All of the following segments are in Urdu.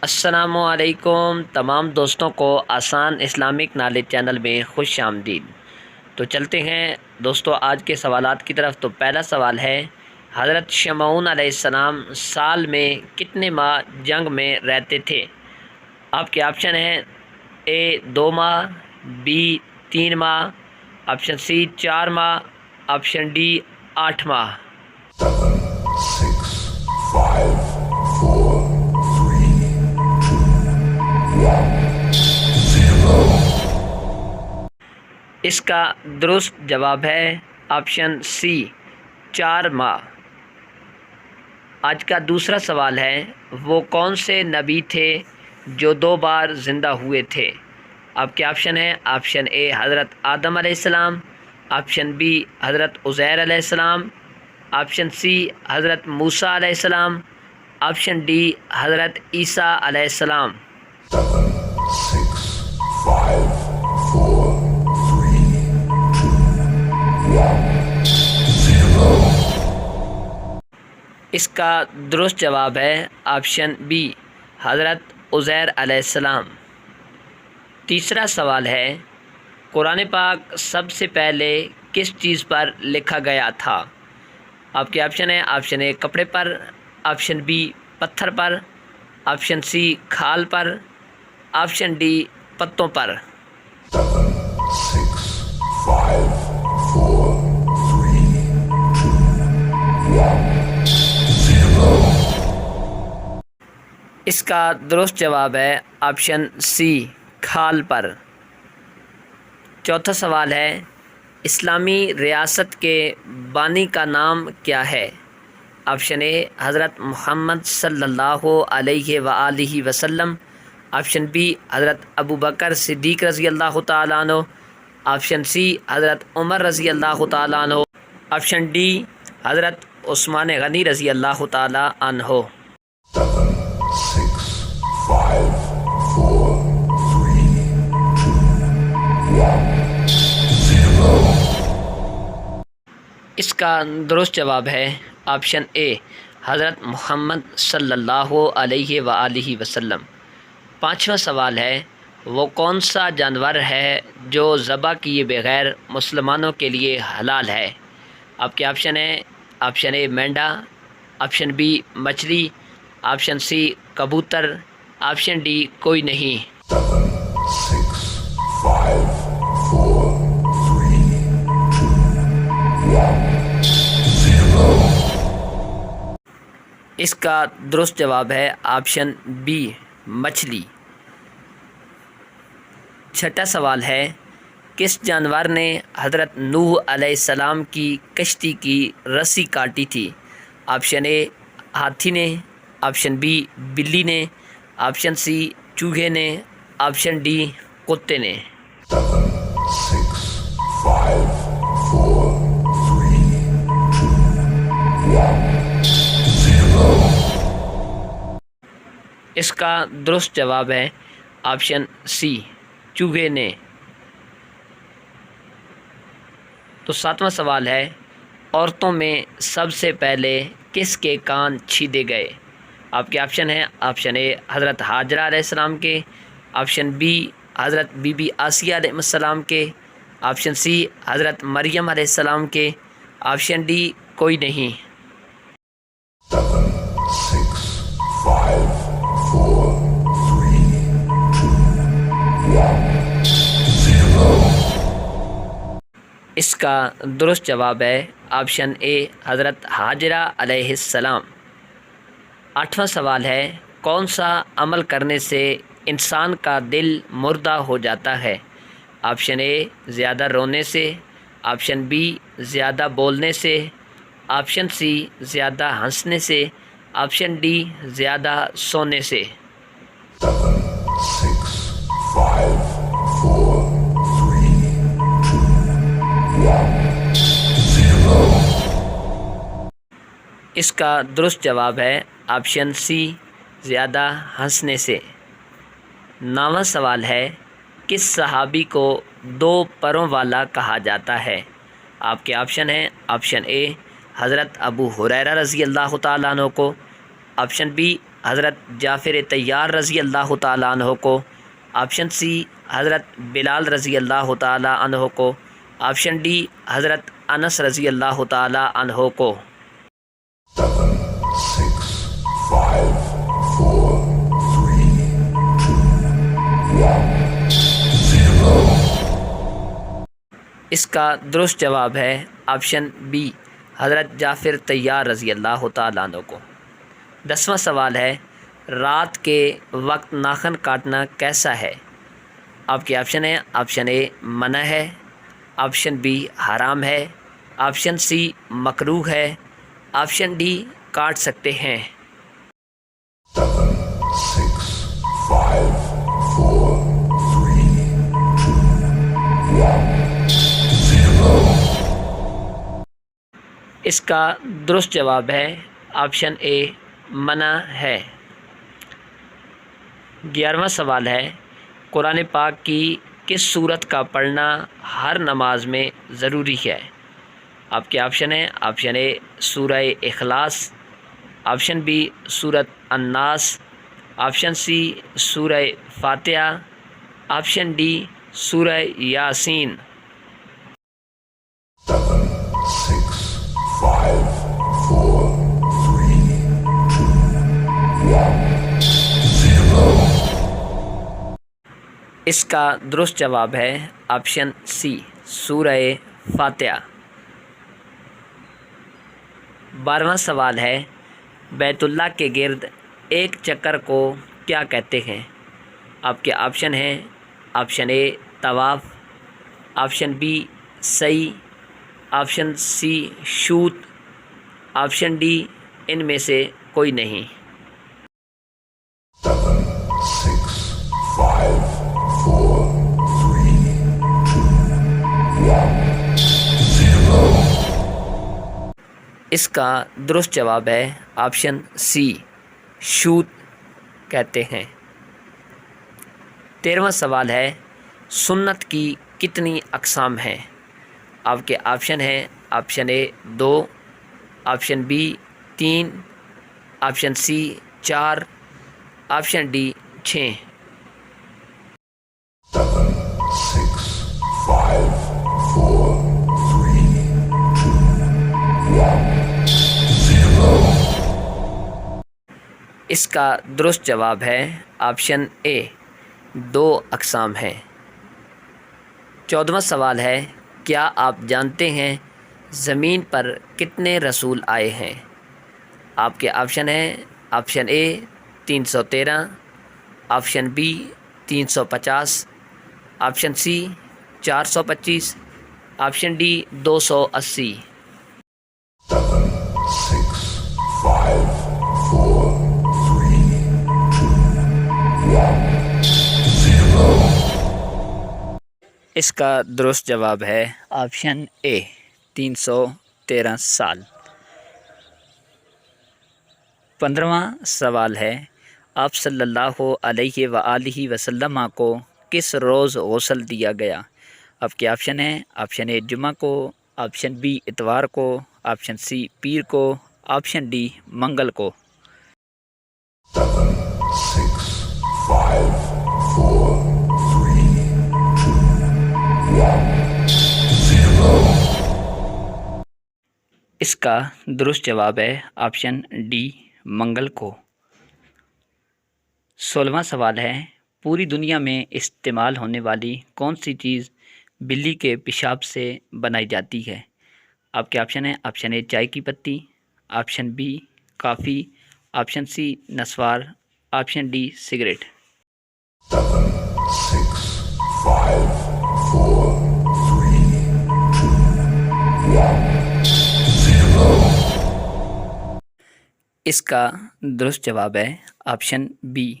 السلام علیکم تمام دوستوں کو آسان اسلامک نالج چینل میں خوش آمدید۔ تو چلتے ہیں دوستو آج کے سوالات کی طرف۔ تو پہلا سوال ہے، حضرت شمعون علیہ السلام سال میں کتنے ماہ جنگ میں رہتے تھے؟ آپ کے آپشن ہیں اے 2 ماہ، بی 3 ماہ، آپشن سی 4 ماہ، آپشن ڈی 8 ماہ۔ 7, 6, 5, 4, 3, 2, 1, 0۔ اس کا درست جواب ہے آپشن سی 4 ماہ۔ آج کا دوسرا سوال ہے، وہ کون سے نبی تھے جو 2 بار زندہ ہوئے تھے؟ آپ کے آپشن ہیں آپشن اے حضرت آدم علیہ السلام، آپشن بی حضرت عزیر علیہ السلام، آپشن سی حضرت موسیٰ علیہ السلام، آپشن ڈی حضرت عیسیٰ علیہ السلام۔ 7, 6, 5, 4, 3, 2, 1, 0۔ اس کا درست جواب ہے آپشن بی حضرت عزیر علیہ السلام۔ تیسرا سوال ہے، قرآن پاک سب سے پہلے کس چیز پر لکھا گیا تھا؟ آپ کے آپشن ہیں آپشن اے کپڑے پر، آپشن بی پتھر پر، آپشن سی کھال پر، آپشن ڈی پتوں پر۔ 7, 6, 5, 4, 3, 2, 1, 0۔ اس کا درست جواب ہے آپشن سی کھال پر۔ چوتھا سوال ہے، اسلامی ریاست کے بانی کا نام کیا ہے؟ آپشن اے حضرت محمد صلی اللہ علیہ وآلہ وسلم، آپشن بی حضرت ابوبکر صدیق رضی اللہ تعالیٰ عنہ، آپشن سی حضرت عمر رضی اللہ تعالیٰ عنہ، آپشن ڈی حضرت عثمان غنی رضی اللہ تعالیٰ عنہ۔ 7, 6, 5, 4, 3, 2, 1, 0۔ اس کا درست جواب ہے آپشن اے حضرت محمد صلی اللہ علیہ وآلہ وسلم۔ پانچواں سوال ہے، وہ کون سا جانور ہے جو ذبح کیے بغیر مسلمانوں کے لیے حلال ہے؟ آپ کے آپشن ہیں آپشن اے مینڈا، آپشن بی مچھلی، آپشن سی کبوتر، آپشن ڈی کوئی نہیں۔ 7, 6, 5, 4, 3, 2, 1, 0۔ اس کا درست جواب ہے آپشن بی مچھلی۔ چھٹا سوال ہے، کس جانور نے حضرت نوح علیہ السلام کی کشتی کی رسی کاٹی تھی؟ آپشن اے ہاتھی نے، آپشن بی بلی نے، آپشن سی چوہے نے، آپشن ڈی کتے نے۔ 7, 6, 5, 4, 3, 2, 1, 0۔ اس کا درست جواب ہے آپشن سی چوہے نے۔ تو ساتواں سوال ہے، عورتوں میں سب سے پہلے کس کے کان چھیدے گئے؟ آپ کے آپشن ہیں آپشن اے حضرت ہاجرہ علیہ السلام کے، آپشن بی حضرت بی بی آسیہ علیہ السلام کے، آپشن سی حضرت مریم علیہ السلام کے، آپشن ڈی کوئی نہیں۔ 7, 6, 5, 4, 3, 2, 1, 0۔ اس کا درست جواب ہے آپشن اے حضرت ہاجرہ علیہ السلام۔ آٹھواں سوال ہے، کون سا عمل کرنے سے انسان کا دل مردہ ہو جاتا ہے؟ آپشن اے زیادہ رونے سے، آپشن بی زیادہ بولنے سے، آپشن سی زیادہ ہنسنے سے، آپشن ڈی زیادہ سونے سے۔ 7, 6, 5, 4, 3, 2, 1, 0۔ اس کا درست جواب ہے آپشن سی زیادہ ہنسنے سے۔ نواں سوال ہے، کس صحابی کو 2 پروں والا کہا جاتا ہے؟ آپ کے آپشن ہیں آپشن اے حضرت ابو ہریرہ رضی اللہ تعالیٰ عنہ کو، آپشن بی حضرت جعفر طیار رضی اللہ تعالیٰ عنہ کو، آپشن سی حضرت بلال رضی اللہ تعالیٰ عنہ کو، آپشن ڈی حضرت انس رضی اللہ تعالیٰ عنہ کو۔ 7, 6, 5, 4, 3, 2, 1, 0. اس کا درست جواب ہے آپشن بی حضرت جعفر طیار رضی اللہ تعالیٰ عنہ کو۔ 10واں سوال ہے، رات کے وقت ناخن کاٹنا کیسا ہے؟ آپ کے آپشن ہیں، آپشن اے منع ہے، آپشن بی حرام ہے، آپشن سی مکروہ ہے، آپشن ڈی کاٹ سکتے ہیں۔ 7, 6, 5, 4, 3, 2, 1, 0. اس کا درست جواب ہے آپشن اے منع ہے۔ 11واں سوال ہے، قرآن پاک کی کس سورت کا پڑھنا ہر نماز میں ضروری ہے؟ آپ کے آپشن ہیں، آپشن اے سورہ اخلاص، آپشن بی سورت الناس، آپشن سی سورہ فاتحہ، آپشن ڈی سورہ یاسین۔ 7, 6, 5, 4, 3, 2, 1, 0. اس کا درست جواب ہے آپشن سی سورہ فاتحہ۔ 12واں سوال ہے، بیت اللہ کے گرد ایک چکر کو کیا کہتے ہیں؟ آپ کے آپشن ہیں، آپشن اے طواف، آپشن بی سعی، آپشن سی شوط، آپشن ڈی ان میں سے کوئی نہیں۔ 7, 6, 5, 4, 3, 2, 1, 0. اس کا درست جواب ہے آپشن سی شوط کہتے ہیں۔ 13واں سوال ہے، سنت کی کتنی اقسام ہیں؟ آپ کے آپشن ہیں، option A 2، option B 3، option C 4، option D 6۔ 7, 6, 5, 4, 3, 2, 1, 0. اس کا درست جواب ہے آپشن اے 2 اقسام ہیں۔ 14واں سوال ہے، کیا آپ جانتے ہیں زمین پر کتنے رسول آئے ہیں؟ آپ کے آپشن ہیں، option A 313، option B 350، option C 425، option D 280۔ 7, 6, 5, 4, 3, 2, 1, 0. اس کا درست جواب ہے آپشن اے 313 سال۔ 15واں سوال ہے، آپ صلی اللہ علیہ وآلہ وسلم کو کس روز غسل دیا گیا؟ آپ کے آپشن ہیں، آپشن اے جمعہ کو، آپشن بی اتوار کو، آپشن سی پیر کو، آپشن ڈی منگل کو۔ 7, 6, 5, 4, 3, 2, 1, 0. اس کا درست جواب ہے آپشن ڈی منگل کو۔ 16واں سوال ہے، پوری دنیا میں استعمال ہونے والی کون سی چیز بلی کے پیشاب سے بنائی جاتی ہے؟ آپ کے آپشن ہیں، آپشن اے چائے کی پتی، آپشن بی کافی، آپشن سی نسوار، آپشن ڈی سگریٹ۔ 7, 6, 5, 4, 3, 2, 1, 0. اس کا درست جواب ہے آپشن بی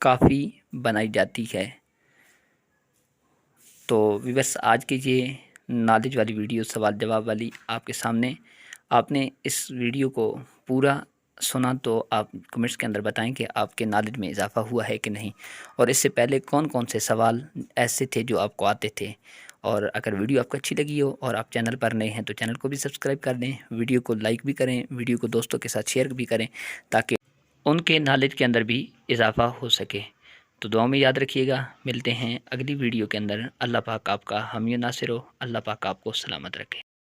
کافی بنائی جاتی ہے۔ تو بس آج کی یہ نالج والی ویڈیو سوال جواب والی آپ کے سامنے، آپ نے اس ویڈیو کو پورا سنا تو آپ کمنٹس کے اندر بتائیں کہ آپ کے نالج میں اضافہ ہوا ہے کہ نہیں، اور اس سے پہلے کون کون سے سوال ایسے تھے جو آپ کو آتے تھے۔ اور اگر ویڈیو آپ کو اچھی لگی ہو اور آپ چینل پر نئے ہیں تو چینل کو بھی سبسکرائب کر دیں، ویڈیو کو لائک بھی کریں، ویڈیو کو دوستوں کے ساتھ شیئر بھی کریں تاکہ ان کے نالج کے اندر بھی اضافہ ہو سکے۔ تو دعاؤں میں یاد رکھیے گا، ملتے ہیں اگلی ویڈیو کے اندر۔ اللہ پاک آپ کا حامی و ناصر ہو، اللہ پاک آپ کو سلامت رکھے۔